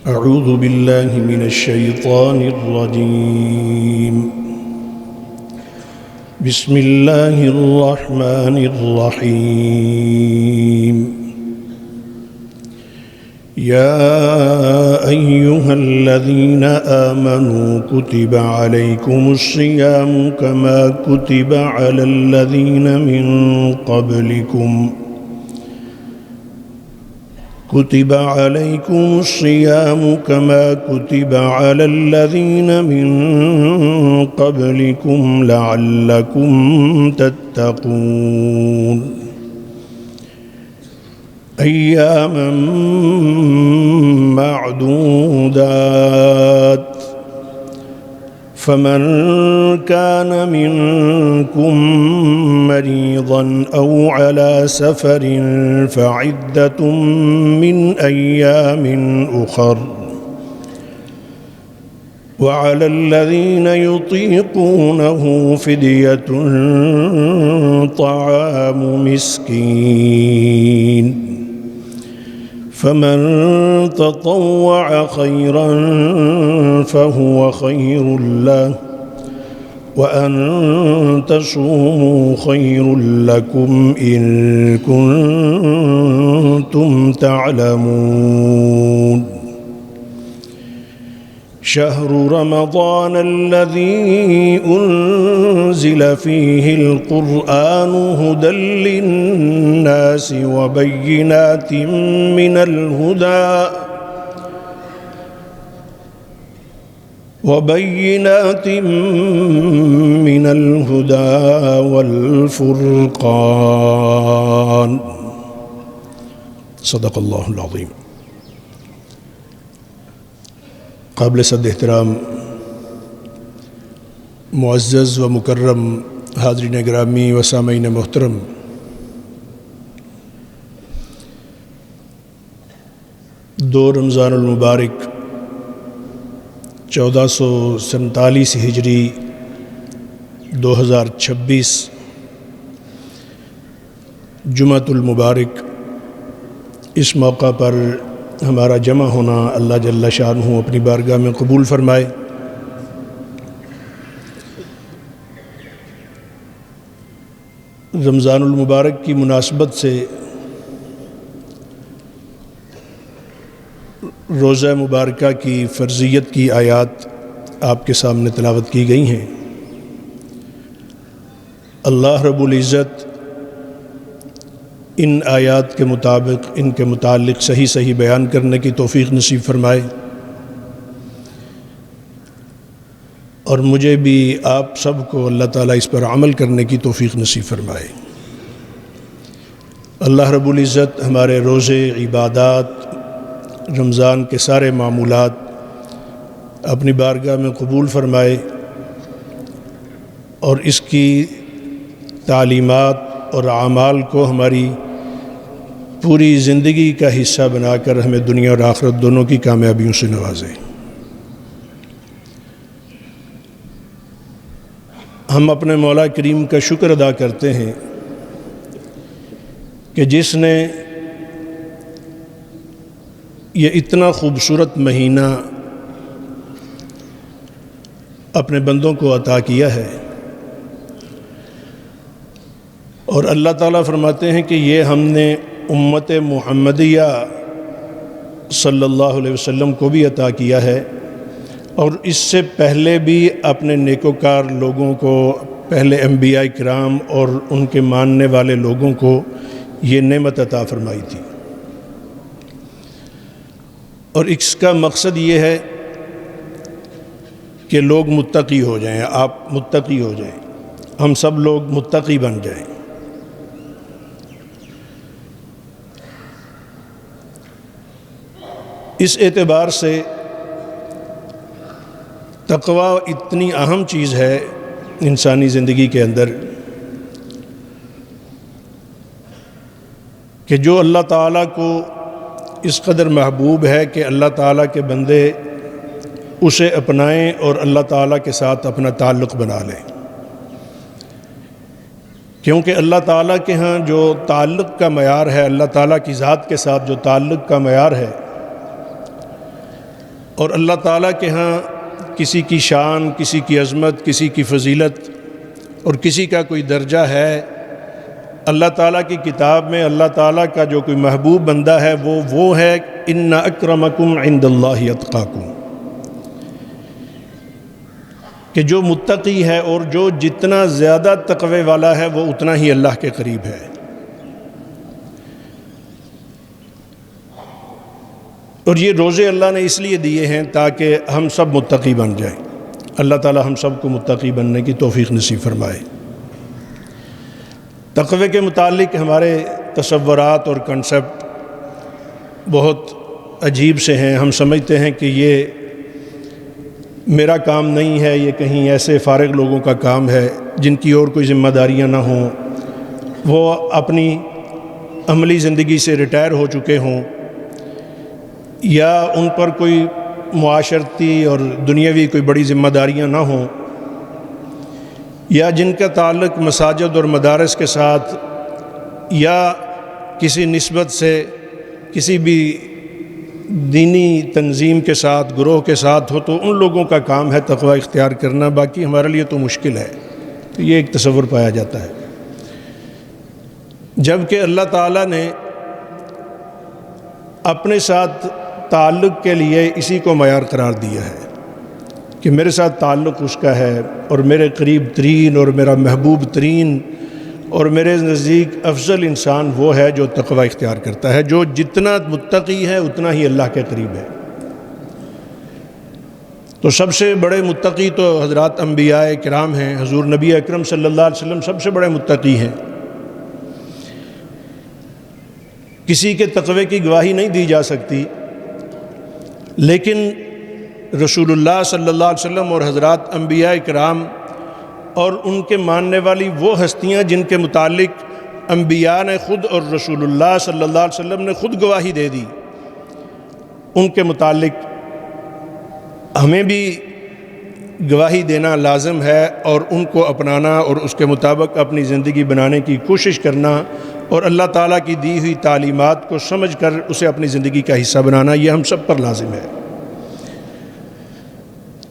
أعوذ بالله من الشيطان الرجيم. بسم الله الرحمن الرحيم. يا أيها الذين آمنوا كتب عليكم الصيام كما كتب على الذين من قبلكم كتب عليكم الصيام كما كتب على الذين من قبلكم لعلكم تتقون. أياما معدودات فمن كان منكم مريضا أو على سفر فعدة من أيام أخر وعلى الذين يطيقونه فدية طعام مسكين فمن تطوع خيرا فهو خير له وأن تصوموا خير لكم إن كنتم تعلمون. شهر رمضان الذي أنزل فيه القرآن هدى للناس وبينات من الهدى والفرقان. صدق اللہ العظیم. قابل صد احترام معزز و مکرم حاضرین گرامی و سامعین محترم، دو رمضان المبارک 1447 ہجری 2026 جمعۃ المبارک، اس موقع پر ہمارا جمع ہونا اللہ جل شانہ اپنی بارگاہ میں قبول فرمائے. رمضان المبارک کی مناسبت سے روزہ مبارکہ کی فرضیت کی آیات آپ کے سامنے تلاوت کی گئی ہیں. اللہ رب العزت ان آیات کے مطابق ان کے متعلق صحیح بیان کرنے کی توفیق نصیب فرمائے، اور مجھے بھی آپ سب کو اللہ تعالیٰ اس پر عمل کرنے کی توفیق نصیب فرمائے. اللہ رب العزت ہمارے روزے، عبادات، رمضان کے سارے معمولات اپنی بارگاہ میں قبول فرمائے، اور اس کی تعلیمات اور اعمال کو ہماری پوری زندگی کا حصہ بنا کر ہمیں دنیا اور آخرت دونوں کی کامیابیوں سے نوازے. ہم اپنے مولا کریم کا شکر ادا کرتے ہیں کہ جس نے یہ اتنا خوبصورت مہینہ اپنے بندوں کو عطا کیا ہے، اور اللہ تعالیٰ فرماتے ہیں کہ یہ ہم نے امت محمدیہ صلی اللہ علیہ وسلم کو بھی عطا کیا ہے، اور اس سے پہلے بھی اپنے نیکوکار لوگوں کو، پہلے انبیاء کرام اور ان کے ماننے والے لوگوں کو یہ نعمت عطا فرمائی تھی. اور اس کا مقصد یہ ہے کہ لوگ متقی ہو جائیں، آپ متقی ہو جائیں، ہم سب لوگ متقی بن جائیں. اس اعتبار سے تقوی اتنی اہم چیز ہے انسانی زندگی کے اندر کہ جو اللہ تعالیٰ کو اس قدر محبوب ہے کہ اللہ تعالیٰ کے بندے اسے اپنائیں اور اللہ تعالیٰ کے ساتھ اپنا تعلق بنا لیں. کیونکہ اللہ تعالیٰ کے ہاں جو تعلق کا معیار ہے، اللہ تعالیٰ کی ذات کے ساتھ جو تعلق کا معیار ہے، اور اللہ تعالیٰ کے ہاں کسی کی شان، کسی کی عظمت، کسی کی فضیلت اور کسی کا کوئی درجہ ہے، اللہ تعالیٰ کی کتاب میں اللہ تعالیٰ کا جو کوئی محبوب بندہ ہے وہ ہے ان اکرمکم عند اللہ اتقاکم، کہ جو متقی ہے اور جو جتنا زیادہ تقوی والا ہے وہ اتنا ہی اللہ کے قریب ہے۔ اور یہ روزے اللہ نے اس لیے دیے ہیں تاکہ ہم سب متقی بن جائیں۔ اللہ تعالی ہم سب کو متقی بننے کی توفیق نصیب فرمائے۔ تقوی کے متعلق ہمارے تصورات اور کنسپٹ بہت عجیب سے ہیں۔ ہم سمجھتے ہیں کہ یہ میرا کام نہیں ہے، یہ کہیں ایسے فارغ لوگوں کا کام ہے جن کی اور کوئی ذمہ داریاں نہ ہوں، وہ اپنی عملی زندگی سے ریٹائر ہو چکے ہوں، یا ان پر کوئی معاشرتی اور دنیاوی کوئی بڑی ذمہ داریاں نہ ہوں، یا جن کا تعلق مساجد اور مدارس کے ساتھ یا کسی نسبت سے کسی بھی دینی تنظیم کے ساتھ، گروہ کے ساتھ ہو، تو ان لوگوں کا کام ہے تقوی اختیار کرنا، باقی ہمارے لیے تو مشکل ہے۔ تو یہ ایک تصور پایا جاتا ہے، جبکہ اللہ تعالیٰ نے اپنے ساتھ تعلق کے لیے اسی کو معیار قرار دیا ہے کہ میرے ساتھ تعلق اس کا ہے، اور میرے قریب ترین اور میرا محبوب ترین اور میرے نزدیک افضل انسان وہ ہے جو تقوی اختیار کرتا ہے۔ جو جتنا متقی ہے اتنا ہی اللہ کے قریب ہے۔ تو سب سے بڑے متقی تو حضرات انبیاء کرام ہیں، حضور نبی اکرم صلی اللہ علیہ وسلم سب سے بڑے متقی ہیں۔ کسی کے تقوی کی گواہی نہیں دی جا سکتی، لیکن رسول اللہ صلی اللہ علیہ وسلم اور حضرات انبیاء کرام اور ان کے ماننے والی وہ ہستیاں جن کے متعلق انبیاء نے خود اور رسول اللہ صلی اللہ علیہ وسلم نے خود گواہی دے دی، ان کے متعلق ہمیں بھی گواہی دینا لازم ہے، اور ان کو اپنانا اور اس کے مطابق اپنی زندگی بنانے کی کوشش کرنا، اور اللہ تعالیٰ کی دی ہوئی تعلیمات کو سمجھ کر اسے اپنی زندگی کا حصہ بنانا، یہ ہم سب پر لازم ہے۔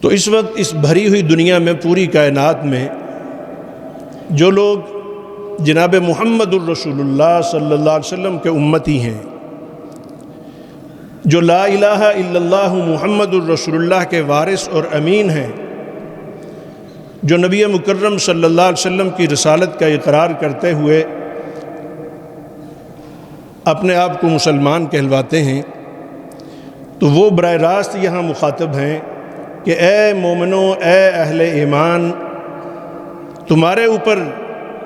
تو اس وقت اس بھری ہوئی دنیا میں، پوری کائنات میں، جو لوگ جناب محمد الرسول اللہ صلی اللہ علیہ وسلم کے امتی ہیں، جو لا الہ الا اللہ محمد الرسول اللہ کے وارث اور امین ہیں، جو نبی مکرم صلی اللہ علیہ وسلم کی رسالت کا اقرار کرتے ہوئے اپنے آپ کو مسلمان کہلواتے ہیں، تو وہ براہ راست یہاں مخاطب ہیں کہ اے مومنو، اے اہل ایمان، تمہارے اوپر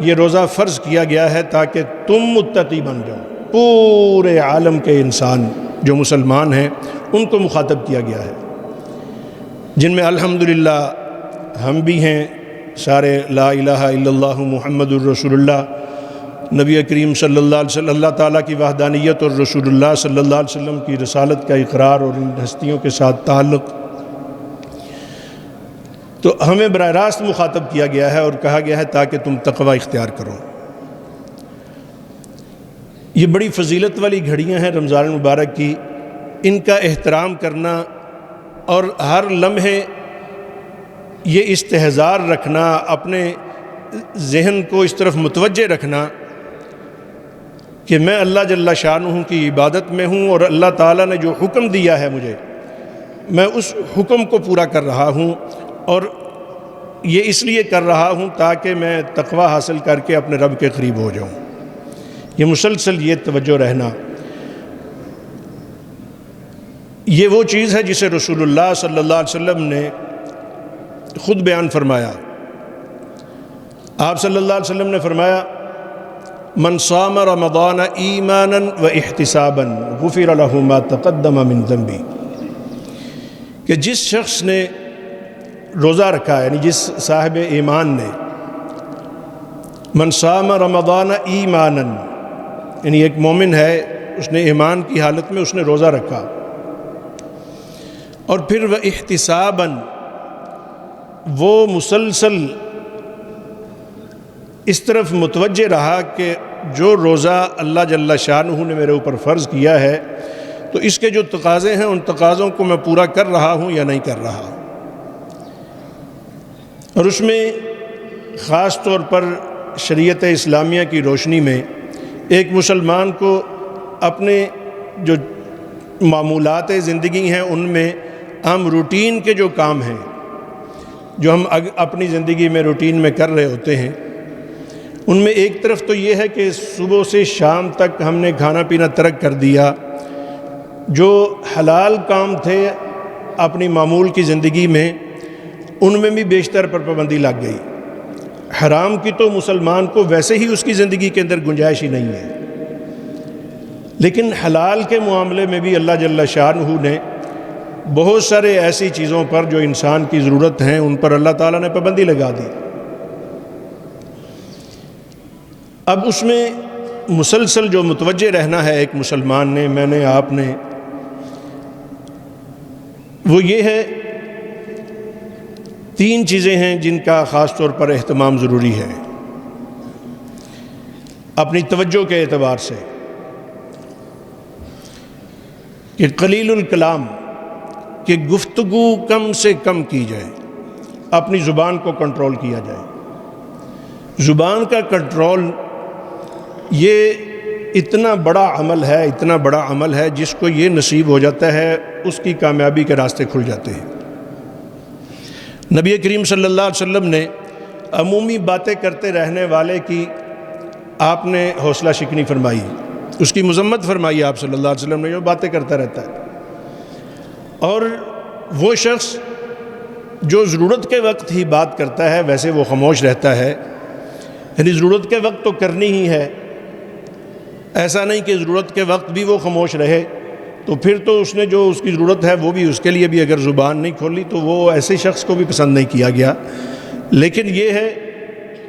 یہ روزہ فرض کیا گیا ہے تاکہ تم متقی بن جاؤ۔ پورے عالم کے انسان جو مسلمان ہیں ان کو مخاطب کیا گیا ہے، جن میں الحمدللہ ہم بھی ہیں، سارے لا الہ الا اللہ محمد الرسول اللہ، نبی کریم صلی اللہ علیہ وسلم، اللہ تعالیٰ کی وحدانیت اور رسول اللہ صلی اللہ علیہ وسلم کی رسالت کا اقرار اور ان ہستیوں کے ساتھ تعلق، تو ہمیں براہ راست مخاطب کیا گیا ہے اور کہا گیا ہے تاکہ تم تقوی اختیار کرو۔ یہ بڑی فضیلت والی گھڑیاں ہیں رمضان المبارک کی، ان کا احترام کرنا اور ہر لمحے یہ استحضار رکھنا، اپنے ذہن کو اس طرف متوجہ رکھنا کہ میں اللہ جل شانہ کی عبادت میں ہوں، اور اللہ تعالیٰ نے جو حکم دیا ہے مجھے، میں اس حکم کو پورا کر رہا ہوں، اور یہ اس لیے کر رہا ہوں تاکہ میں تقوی حاصل کر کے اپنے رب کے قریب ہو جاؤں۔ یہ مسلسل یہ توجہ رہنا، یہ وہ چیز ہے جسے رسول اللہ صلی اللہ علیہ وسلم نے خود بیان فرمایا۔ آپ صلی اللہ علیہ وسلم نے فرمایا، من صام رمضان ایمانا و احتسابا غفر له ما تقدم من ذنبه، کہ جس شخص نے روزہ رکھا ہے، یعنی جس صاحب ایمان نے، من صام رمضان ایمانا، یعنی ایک مومن ہے، اس نے ایمان کی حالت میں اس نے روزہ رکھا، اور پھر وہ احتسابا، وہ مسلسل اس طرف متوجہ رہا کہ جو روزہ اللہ جل شانہ نے میرے اوپر فرض کیا ہے، تو اس کے جو تقاضے ہیں ان تقاضوں کو میں پورا کر رہا ہوں یا نہیں کر رہا. اور اس میں خاص طور پر شریعت اسلامیہ کی روشنی میں ایک مسلمان کو اپنے جو معمولات زندگی ہیں ان میں ہم روٹین کے جو کام ہیں جو ہم اپنی زندگی میں روٹین میں کر رہے ہوتے ہیں ان میں ایک طرف تو یہ ہے کہ صبح سے شام تک ہم نے کھانا پینا ترک کر دیا. جو حلال کام تھے اپنی معمول کی زندگی میں ان میں بھی بیشتر پر پابندی لگ گئی. حرام کی تو مسلمان کو ویسے ہی اس کی زندگی کے اندر گنجائش ہی نہیں ہے، لیکن حلال کے معاملے میں بھی اللہ جل شانہ نے بہت سارے ایسی چیزوں پر جو انسان کی ضرورت ہیں ان پر اللہ تعالیٰ نے پابندی لگا دی. اب اس میں مسلسل جو متوجہ رہنا ہے ایک مسلمان نے، میں نے، آپ نے، وہ یہ ہے 3 چیزیں ہیں جن کا خاص طور پر اہتمام ضروری ہے اپنی توجہ کے اعتبار سے، کہ قلیل الکلام، کہ گفتگو کم سے کم کی جائے، اپنی زبان کو کنٹرول کیا جائے. زبان کا کنٹرول یہ اتنا بڑا عمل ہے جس کو یہ نصیب ہو جاتا ہے اس کی کامیابی کے راستے کھل جاتے ہیں. نبی کریم صلی اللہ علیہ وسلم نے عمومی باتیں کرتے رہنے والے کی آپ نے حوصلہ شکنی فرمائی، اس کی مذمت فرمائی آپ صلی اللہ علیہ وسلم نے، جو باتیں کرتا رہتا ہے. اور وہ شخص جو ضرورت کے وقت ہی بات کرتا ہے ویسے وہ خاموش رہتا ہے، یعنی ضرورت کے وقت تو کرنی ہی ہے، ایسا نہیں کہ ضرورت کے وقت بھی وہ خاموش رہے تو پھر تو اس نے جو اس کی ضرورت ہے وہ بھی اس کے لیے بھی اگر زبان نہیں کھولی تو وہ ایسے شخص کو بھی پسند نہیں کیا گیا. لیکن یہ ہے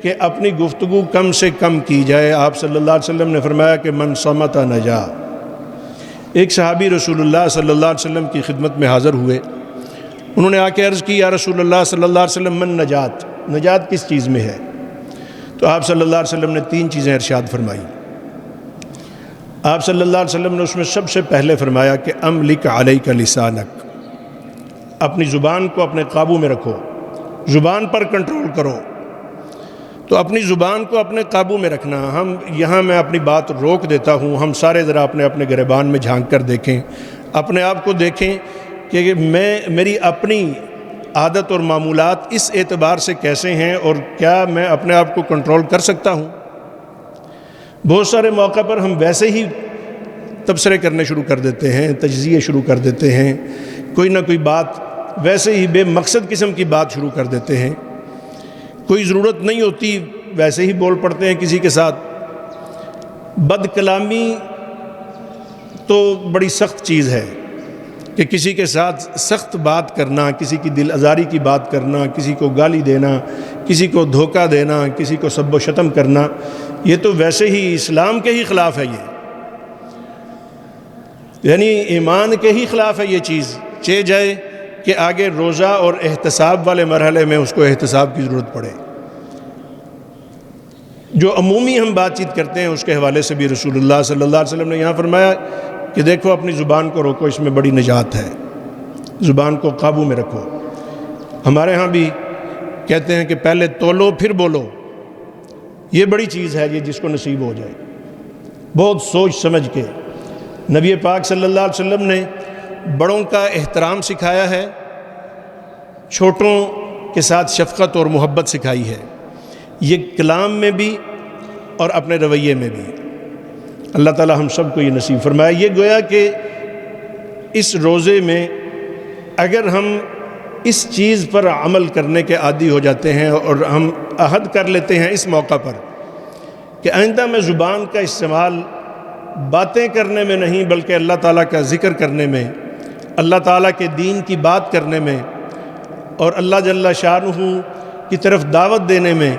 کہ اپنی گفتگو کم سے کم کی جائے. آپ صلی اللہ علیہ وسلم نے فرمایا کہ من صمت نجا. ایک صحابی رسول اللہ صلی اللہ علیہ وسلم کی خدمت میں حاضر ہوئے، انہوں نے آ کے عرض کی یا رسول اللہ صلی اللہ علیہ وسلم من نجات، نجات کس چیز میں ہے؟ تو آپ صلی اللہ علیہ وسلم نے 3 چیزیں ارشاد فرمائی. آپ صلی اللہ علیہ وسلم نے اس میں سب سے پہلے فرمایا کہ املک علیک لسانک، اپنی زبان کو اپنے قابو میں رکھو، زبان پر کنٹرول کرو. تو اپنی زبان کو اپنے قابو میں رکھنا، یہاں میں اپنی بات روک دیتا ہوں، ہم سارے ذرا اپنے گریبان میں جھانک کر دیکھیں، اپنے آپ کو دیکھیں کہ میری اپنی عادت اور معمولات اس اعتبار سے کیسے ہیں اور کیا میں اپنے آپ کو کنٹرول کر سکتا ہوں. بہت سارے موقع پر ہم ویسے ہی تبصرے کرنے شروع کر دیتے ہیں، تجزیے شروع کر دیتے ہیں، کوئی نہ کوئی بات ویسے ہی بے مقصد قسم کی بات شروع کر دیتے ہیں، کوئی ضرورت نہیں ہوتی ویسے ہی بول پڑتے ہیں کسی کے ساتھ. بد کلامی تو بڑی سخت چیز ہے کہ کسی کے ساتھ سخت بات کرنا، کسی کی دل آزاری کی بات کرنا، کسی کو گالی دینا، کسی کو دھوکہ دینا، کسی کو سب و شتم کرنا، یہ تو ویسے ہی اسلام کے ہی خلاف ہے. یعنی ایمان کے ہی خلاف ہے یہ چیز. چہ جائے کہ آگے روزہ اور احتساب والے مرحلے میں اس کو احتساب کی ضرورت پڑے. جو عمومی ہم بات چیت کرتے ہیں اس کے حوالے سے بھی رسول اللہ صلی اللہ علیہ وسلم نے یہاں فرمایا کہ دیکھو اپنی زبان کو روکو، اس میں بڑی نجات ہے، زبان کو قابو میں رکھو. ہمارے ہاں بھی کہتے ہیں کہ پہلے تولو پھر بولو، یہ بڑی چیز ہے یہ جس کو نصیب ہو جائے. بہت سوچ سمجھ کے نبی پاک صلی اللہ علیہ وسلم نے بڑوں کا احترام سکھایا ہے، چھوٹوں کے ساتھ شفقت اور محبت سکھائی ہے، یہ کلام میں بھی اور اپنے رویے میں بھی. اللہ تعالی ہم سب کو یہ نصیب فرمائے. یہ گویا کہ اس روزے میں اگر ہم اس چیز پر عمل کرنے کے عادی ہو جاتے ہیں اور ہم عہد کر لیتے ہیں اس موقع پر کہ آئندہ میں زبان کا استعمال باتیں کرنے میں نہیں بلکہ اللہ تعالیٰ کا ذکر کرنے میں، اللہ تعالیٰ کے دین کی بات کرنے میں اور اللہ جل شانہ کی طرف دعوت دینے میں،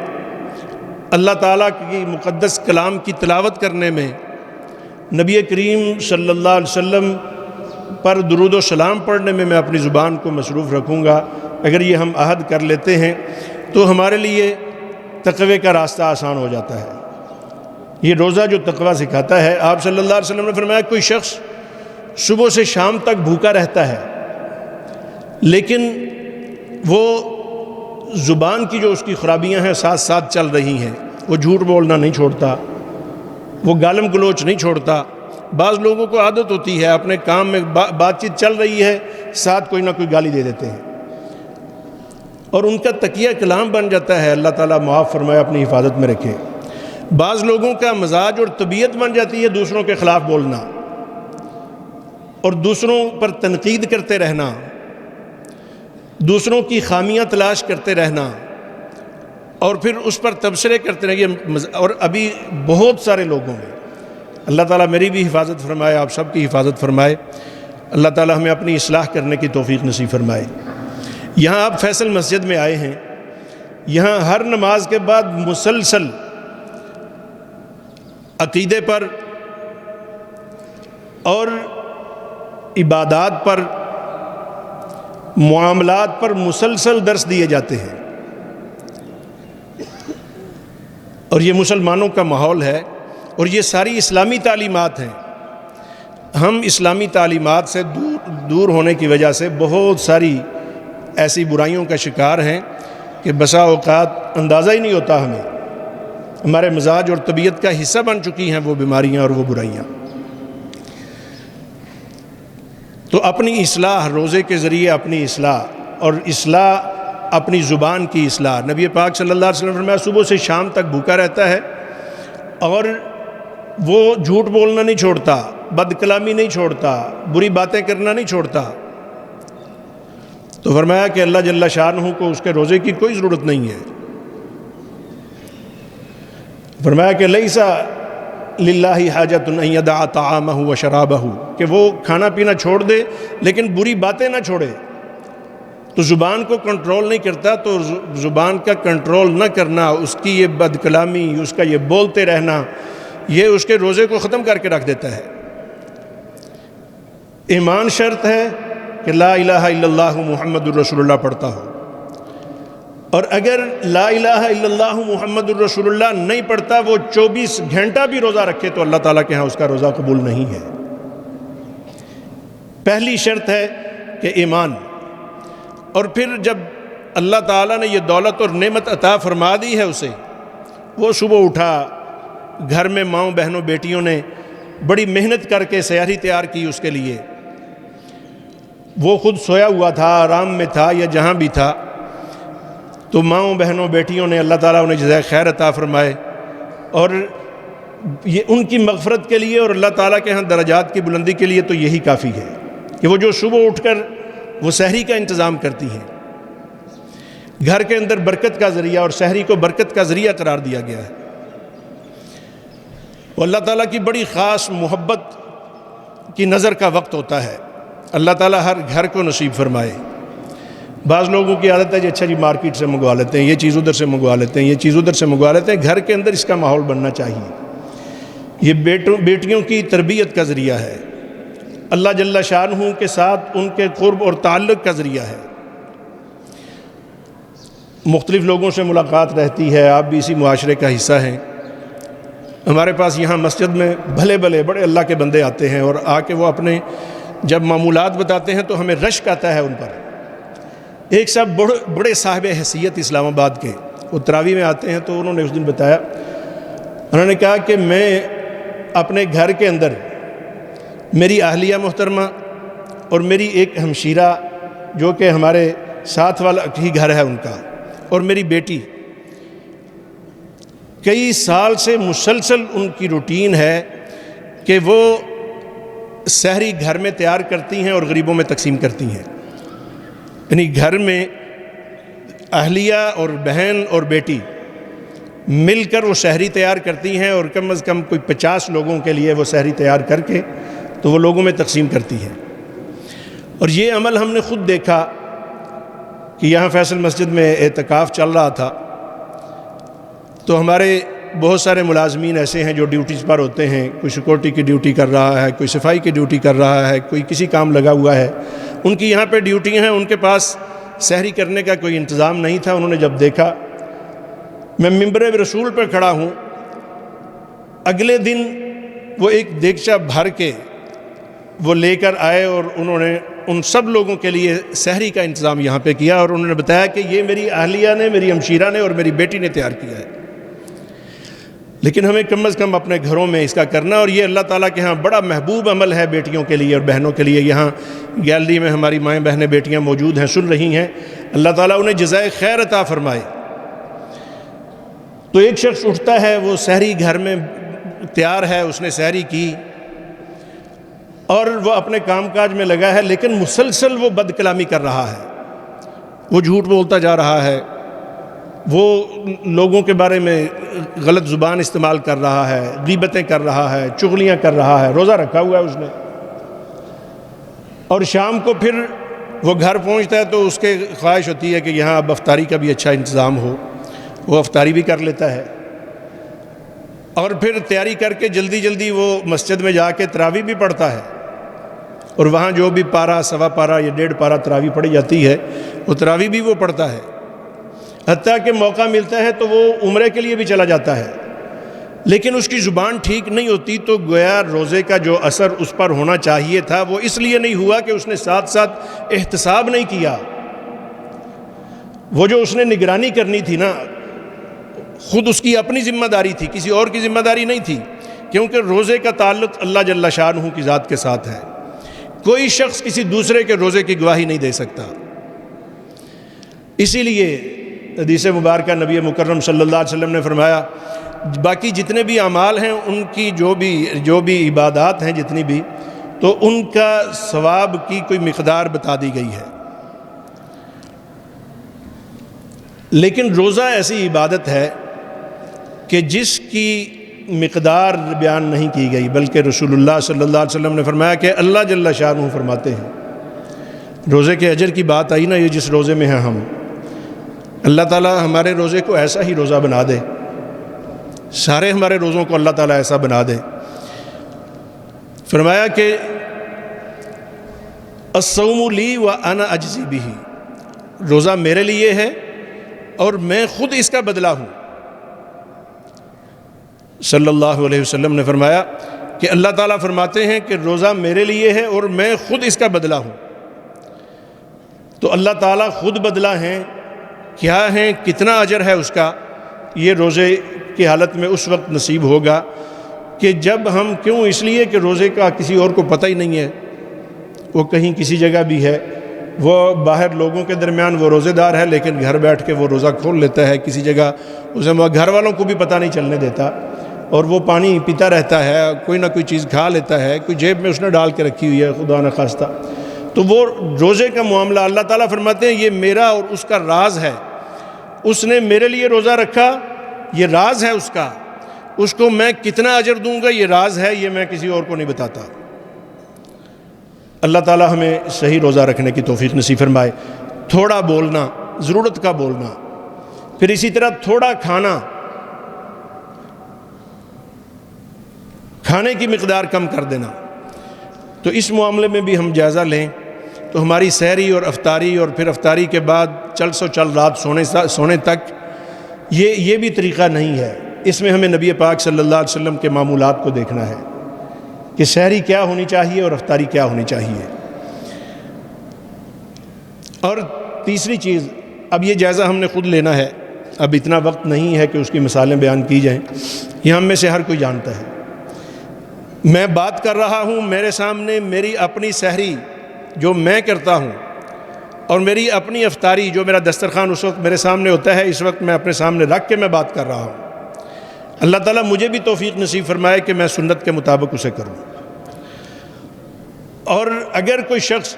اللہ تعالیٰ کی مقدس کلام کی تلاوت کرنے میں، نبی کریم صلی اللہ علیہ وسلم پر درود و سلام پڑھنے میں اپنی زبان کو مصروف رکھوں گا. اگر یہ ہم عہد کر لیتے ہیں تو ہمارے لیے تقوی کا راستہ آسان ہو جاتا ہے. یہ روزہ جو تقوی سکھاتا ہے، آپ صلی اللہ علیہ وسلم نے فرمایا کوئی شخص صبح سے شام تک بھوکا رہتا ہے، لیکن وہ زبان کی جو اس کی خرابیاں ہیں ساتھ ساتھ چل رہی ہیں، وہ جھوٹ بولنا نہیں چھوڑتا، وہ گالم گلوچ نہیں چھوڑتا۔ بعض لوگوں کو عادت ہوتی ہے اپنے کام میں بات چیت چل رہی ہے، ساتھ کوئی نہ کوئی گالی دے دیتے ہیں، اور ان کا تکیہ کلام بن جاتا ہے۔ اللہ تعالیٰ معاف فرمائے، اپنی حفاظت میں رکھے۔ بعض لوگوں کا مزاج اور طبیعت بن جاتی ہے دوسروں کے خلاف بولنا اور دوسروں پر تنقید کرتے رہنا، دوسروں کی خامیاں تلاش کرتے رہنا، اور پھر اس پر تبصرے کرتے رہے۔ اور ابھی بہت سارے لوگوں میں، اللہ تعالیٰ میری بھی حفاظت فرمائے، آپ سب کی حفاظت فرمائے، اللہ تعالیٰ ہمیں اپنی اصلاح کرنے کی توفیق نصیب فرمائے۔ یہاں آپ فیصل مسجد میں آئے ہیں، یہاں ہر نماز کے بعد مسلسل عقیدے پر اور عبادات پر، معاملات پر مسلسل درس دیے جاتے ہیں، اور یہ مسلمانوں کا ماحول ہے، اور یہ ساری اسلامی تعلیمات ہیں۔ ہم اسلامی تعلیمات سے دور ہونے کی وجہ سے بہت ساری ایسی برائیوں کا شکار ہیں کہ بسا اوقات اندازہ ہی نہیں ہوتا ہمیں، ہمارے مزاج اور طبیعت کا حصہ بن چکی ہیں وہ بیماریاں اور وہ برائیاں۔ تو اپنی اصلاح، روزے کے ذریعے اپنی اصلاح، اور اصلاح اپنی زبان کی اصلاح۔ نبی پاک صلی اللہ علیہ وسلم نے فرمایا صبح سے شام تک بھوکا رہتا ہے اور وہ جھوٹ بولنا نہیں چھوڑتا، بد کلامی نہیں چھوڑتا، بری باتیں کرنا نہیں چھوڑتا۔ تو فرمایا کہ اللہ جل شانہ کو اس کے روزے کی کوئی ضرورت نہیں ہے۔ فرمایا کہ لیس للہ حاجۃ ان یدع طعامہ و شرابہ، کہ وہ کھانا پینا چھوڑ دے لیکن بری باتیں نہ چھوڑے۔ تو زبان کو کنٹرول نہیں کرتا، تو زبان کا کنٹرول نہ کرنا، اس کی یہ بد کلامی، اس کا یہ بولتے رہنا، یہ اس کے روزے کو ختم کر کے رکھ دیتا ہے۔ ایمان شرط ہے کہ لا الہ الا اللہ محمد الرسول اللہ پڑھتا ہو، اور اگر لا الہ الا اللہ محمد الرسول اللہ نہیں پڑھتا، وہ 24 گھنٹہ بھی روزہ رکھے تو اللہ تعالیٰ کے ہاں اس کا روزہ قبول نہیں ہے۔ پہلی شرط ہے کہ ایمان، اور پھر جب اللہ تعالیٰ نے یہ دولت اور نعمت عطا فرما دی ہے اسے، وہ صبح اٹھا، گھر میں ماؤں بہنوں بیٹیوں نے بڑی محنت کر کے سحری تیار کی اس کے لیے، وہ خود سویا ہوا تھا، آرام میں تھا یا جہاں بھی تھا، تو ماؤں بہنوں بیٹیوں نے، اللہ تعالیٰ انہیں جزائے خیر عطا فرمائے، اور یہ ان کی مغفرت کے لیے اور اللہ تعالیٰ کے ہاں درجات کی بلندی کے لیے تو یہی کافی ہے کہ وہ جو صبح اٹھ کر وہ سحری کا انتظام کرتی ہیں۔ گھر کے اندر برکت کا ذریعہ، اور سحری کو برکت کا ذریعہ قرار دیا گیا ہے۔ وہ اللہ تعالیٰ کی بڑی خاص محبت کی نظر کا وقت ہوتا ہے، اللہ تعالیٰ ہر گھر کو نصیب فرمائے۔ بعض لوگوں کی عادت ہے کہ اچھا جی مارکیٹ سے منگوا لیتے ہیں، یہ چیز ادھر سے منگوا لیتے ہیں، یہ چیز ادھر سے منگوا لیتے ہیں۔ گھر کے اندر اس کا ماحول بننا چاہیے، یہ بیٹیوں کی تربیت کا ذریعہ ہے، اللہ جل شانہ کے ساتھ ان کے قرب اور تعلق کا ذریعہ ہے۔ مختلف لوگوں سے ملاقات رہتی ہے، آپ بھی اسی معاشرے کا حصہ ہیں۔ ہمارے پاس یہاں مسجد میں بھلے بڑے اللہ کے بندے آتے ہیں، اور آ کے وہ اپنے جب معمولات بتاتے ہیں تو ہمیں رشک آتا ہے ان پر۔ ایک صاحب بڑے صاحب حیثیت اسلام آباد کے، وہ تراویح میں آتے ہیں، تو انہوں نے اس دن بتایا، انہوں نے کہا کہ میں اپنے گھر کے اندر میری اہلیہ محترمہ اور میری ایک ہمشیرہ جو کہ ہمارے ساتھ والا ہی گھر ہے ان کا، اور میری بیٹی، کئی سال سے مسلسل ان کی روٹین ہے کہ وہ سحری گھر میں تیار کرتی ہیں اور غریبوں میں تقسیم کرتی ہیں۔ یعنی گھر میں اہلیہ اور بہن اور بیٹی مل کر وہ سحری تیار کرتی ہیں، اور کم از کم کوئی 50 لوگوں کے لیے وہ سحری تیار کر کے تو وہ لوگوں میں تقسیم کرتی ہیں۔ اور یہ عمل ہم نے خود دیکھا کہ یہاں فیصل مسجد میں اعتکاف چل رہا تھا، تو ہمارے بہت سارے ملازمین ایسے ہیں جو ڈیوٹیز پر ہوتے ہیں، کوئی سیکورٹی کی ڈیوٹی کر رہا ہے، کوئی صفائی کی ڈیوٹی کر رہا ہے، کوئی کسی کام لگا ہوا ہے، ان کی یہاں پہ ڈیوٹی ہیں، ان کے پاس سحری کرنے کا کوئی انتظام نہیں تھا۔ انہوں نے جب دیکھا میں منبر رسول پہ کھڑا ہوں، اگلے دن وہ ایک دیگچہ بھر کے وہ لے کر آئے اور انہوں نے ان سب لوگوں کے لیے سحری کا انتظام یہاں پہ کیا، اور انہوں نے بتایا کہ یہ میری اہلیہ نے، میری ہمشیرہ نے اور میری بیٹی نے تیار کیا ہے، لیکن ہمیں کم از کم اپنے گھروں میں اس کا کرنا، اور یہ اللہ تعالیٰ کے ہاں بڑا محبوب عمل ہے بیٹیوں کے لیے اور بہنوں کے لیے۔ یہاں گیلری میں ہماری مائیں بہنیں بیٹیاں موجود ہیں، سن رہی ہیں، اللہ تعالیٰ انہیں جزائے خیر عطا فرمائے۔ تو ایک شخص اٹھتا ہے، وہ سحری گھر میں تیار ہے، اس نے سحری کی اور وہ اپنے کام کاج میں لگا ہے، لیکن مسلسل وہ بد کلامی کر رہا ہے، وہ جھوٹ بولتا جا رہا ہے، وہ لوگوں کے بارے میں غلط زبان استعمال کر رہا ہے، غیبتیں کر رہا ہے، چغلیاں کر رہا ہے، روزہ رکھا ہوا ہے اس نے، اور شام کو پھر وہ گھر پہنچتا ہے تو اس کے خواہش ہوتی ہے کہ یہاں اب افطاری کا بھی اچھا انتظام ہو، وہ افطاری بھی کر لیتا ہے، اور پھر تیاری کر کے جلدی جلدی وہ مسجد میں جا کے تراویح بھی پڑھتا ہے، اور وہاں جو بھی پارہ، سوا پارہ یا 1.5 پارہ تراویح پڑھی جاتی ہے، وہ تراویح بھی وہ پڑھتا ہے، حتیٰ کہ موقع ملتا ہے تو وہ عمرے کے لیے بھی چلا جاتا ہے، لیکن اس کی زبان ٹھیک نہیں ہوتی، تو گویا روزے کا جو اثر اس پر ہونا چاہیے تھا وہ اس لیے نہیں ہوا کہ اس نے ساتھ ساتھ احتساب نہیں کیا۔ وہ جو اس نے نگرانی کرنی تھی نا، خود اس کی اپنی ذمہ داری تھی، کسی اور کی ذمہ داری نہیں تھی، کیونکہ روزے کا تعلق اللہ جل شانہ کی ذات کے ساتھ ہے، کوئی شخص کسی دوسرے کے روزے کی گواہی نہیں دے سکتا۔ اسی لیے حدیث مبارکہ نبی مکرم صلی اللہ علیہ وسلم نے فرمایا، باقی جتنے بھی اعمال ہیں ان کی جو بھی عبادات ہیں جتنی بھی، تو ان کا ثواب کی کوئی مقدار بتا دی گئی ہے، لیکن روزہ ایسی عبادت ہے کہ جس کی مقدار بیان نہیں کی گئی، بلکہ رسول اللہ صلی اللہ علیہ وسلم نے فرمایا کہ اللہ جل شانہ فرماتے ہیں، روزے کے اجر کی بات آئی نا، یہ جس روزے میں ہیں ہم، اللہ تعالیٰ ہمارے روزے کو ایسا ہی روزہ بنا دے، سارے ہمارے روزوں کو اللہ تعالیٰ ایسا بنا دے۔ فرمایا کہ الصوم لی وانا اجزی بہ، روزہ میرے لیے ہے اور میں خود اس کا بدلہ ہوں۔ صلی اللہ علیہ وسلم نے فرمایا کہ اللہ تعالیٰ فرماتے ہیں کہ روزہ میرے لیے ہے اور میں خود اس کا بدلہ ہوں۔ تو اللہ تعالیٰ خود بدلہ ہیں، کیا ہیں، کتنا اجر ہے اس کا، یہ روزے کی حالت میں اس وقت نصیب ہوگا کہ جب ہم، کیوں، اس لیے کہ روزے کا کسی اور کو پتہ ہی نہیں ہے، وہ کہیں کسی جگہ بھی ہے، وہ باہر لوگوں کے درمیان وہ روزے دار ہے، لیکن گھر بیٹھ کے وہ روزہ کھول لیتا ہے کسی جگہ، اسے گھر والوں کو بھی پتہ نہیں چلنے دیتا، اور وہ پانی پیتا رہتا ہے، کوئی نہ کوئی چیز کھا لیتا ہے، کوئی جیب میں اس نے ڈال کے رکھی ہوئی ہے خدا نہ خواستہ۔ تو وہ روزے کا معاملہ اللہ تعالیٰ فرماتے ہیں یہ میرا اور اس کا راز ہے، اس نے میرے لیے روزہ رکھا، یہ راز ہے اس کا، اس کو میں کتنا اجر دوں گا یہ راز ہے، یہ میں کسی اور کو نہیں بتاتا۔ اللہ تعالیٰ ہمیں صحیح روزہ رکھنے کی توفیق نصیب فرمائے۔ تھوڑا بولنا، ضرورت کا بولنا، پھر اسی طرح تھوڑا کھانا، کھانے کی مقدار کم کر دینا، تو اس معاملے میں بھی ہم جائزہ لیں تو ہماری سحری اور افطاری، اور پھر افطاری کے بعد چل رات سونے تک، یہ بھی طریقہ نہیں ہے۔ اس میں ہمیں نبی پاک صلی اللہ علیہ وسلم کے معمولات کو دیکھنا ہے کہ سحری کیا ہونی چاہیے اور افطاری کیا ہونی چاہیے۔ اور تیسری چیز، اب یہ جائزہ ہم نے خود لینا ہے، اب اتنا وقت نہیں ہے کہ اس کی مثالیں بیان کی جائیں، یہ ہم میں سے ہر کوئی جانتا ہے۔ میں بات کر رہا ہوں، میرے سامنے میری اپنی سحری جو میں کرتا ہوں، اور میری اپنی افطاری جو میرا دسترخوان اس وقت میرے سامنے ہوتا ہے، اس وقت میں اپنے سامنے رکھ کے میں بات کر رہا ہوں۔ اللہ تعالیٰ مجھے بھی توفیق نصیب فرمائے کہ میں سنت کے مطابق اسے کروں۔ اور اگر کوئی شخص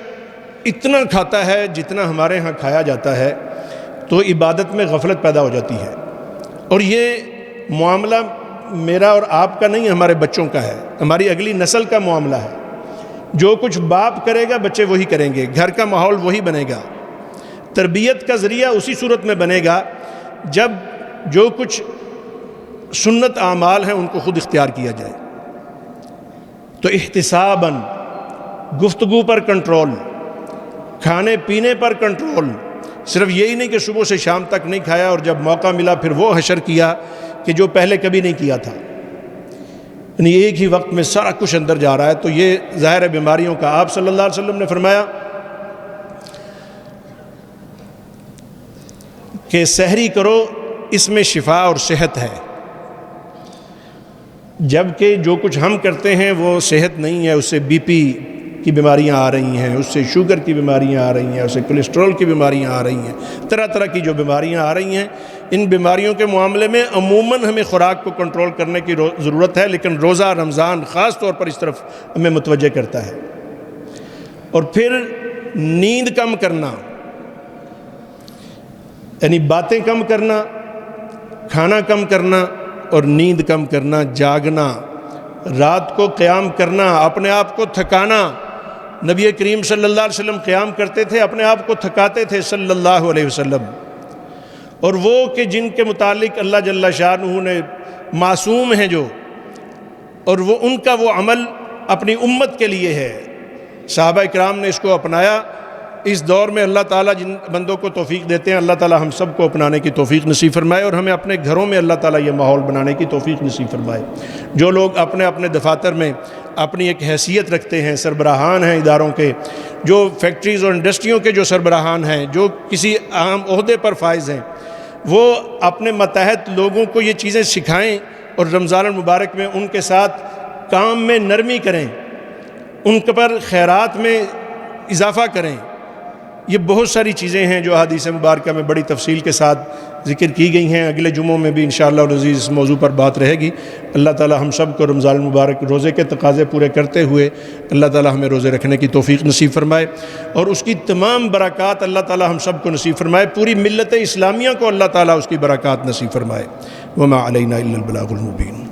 اتنا کھاتا ہے جتنا ہمارے ہاں کھایا جاتا ہے تو عبادت میں غفلت پیدا ہو جاتی ہے، اور یہ معاملہ میرا اور آپ کا نہیں، ہمارے بچوں کا ہے، ہماری اگلی نسل کا معاملہ ہے۔ جو کچھ باپ کرے گا بچے وہی کریں گے، گھر کا ماحول وہی بنے گا، تربیت کا ذریعہ اسی صورت میں بنے گا جب جو کچھ سنت اعمال ہیں ان کو خود اختیار کیا جائے۔ تو احتساباً، گفتگو پر کنٹرول، کھانے پینے پر کنٹرول، صرف یہی نہیں کہ صبح سے شام تک نہیں کھایا اور جب موقع ملا پھر وہ حشر کیا کہ جو پہلے کبھی نہیں کیا تھا۔ یعنی ایک ہی وقت میں سارا کچھ اندر جا رہا ہے، تو یہ ظاہر ہے بیماریوں کا۔ آپ صلی اللہ علیہ وسلم نے فرمایا کہ سحری کرو، اس میں شفا اور صحت ہے، جبکہ جو کچھ ہم کرتے ہیں وہ صحت نہیں ہے، اس سے بی پی کی بیماریاں آ رہی ہیں، اس سے شوگر کی بیماریاں آ رہی ہیں، اس سے کولیسٹرول کی بیماریاں آ رہی ہیں، طرح طرح کی جو بیماریاں آ رہی ہیں، ان بیماریوں کے معاملے میں عموماً ہمیں خوراک کو کنٹرول کرنے کی ضرورت ہے، لیکن روزہ رمضان خاص طور پر اس طرف ہمیں متوجہ کرتا ہے۔ اور پھر نیند کم کرنا، یعنی باتیں کم کرنا، کھانا کم کرنا اور نیند کم کرنا، جاگنا، رات کو قیام کرنا، اپنے آپ کو تھکانا۔ نبی کریم صلی اللہ علیہ وسلم قیام کرتے تھے، اپنے آپ کو تھکاتے تھے صلی اللہ علیہ وسلم۔ اور وہ کہ جن کے متعلق اللہ جل شانہ نے معصوم ہیں جو، اور وہ ان کا وہ عمل اپنی امت کے لیے ہے۔ صحابہ کرام نے اس کو اپنایا۔ اس دور میں اللہ تعالیٰ جن بندوں کو توفیق دیتے ہیں، اللہ تعالیٰ ہم سب کو اپنانے کی توفیق نصیب فرمائے، اور ہمیں اپنے گھروں میں اللہ تعالیٰ یہ ماحول بنانے کی توفیق نصیب فرمائے۔ جو لوگ اپنے اپنے دفاتر میں اپنی ایک حیثیت رکھتے ہیں، سربراہان ہیں اداروں کے، جو فیکٹریز اور انڈسٹریوں کے جو سربراہان ہیں، جو کسی اہم عہدے پر فائز ہیں، وہ اپنے ماتحت لوگوں کو یہ چیزیں سکھائیں اور رمضان المبارک میں ان کے ساتھ کام میں نرمی کریں، ان پر خیرات میں اضافہ کریں۔ یہ بہت ساری چیزیں ہیں جو احادیث مبارکہ میں بڑی تفصیل کے ساتھ ذکر کی گئی ہیں۔ اگلے جمعوں میں بھی انشاءاللہ العزیز اس موضوع پر بات رہے گی۔ اللہ تعالی ہم سب کو رمضان المبارک روزے کے تقاضے پورے کرتے ہوئے اللہ تعالی ہمیں روزے رکھنے کی توفیق نصیب فرمائے، اور اس کی تمام برکات اللہ تعالی ہم سب کو نصیب فرمائے۔ پوری ملت اسلامیہ کو اللہ تعالی اس کی برکات نصیب فرمائے۔ وما علینا الا البلاغ المبین۔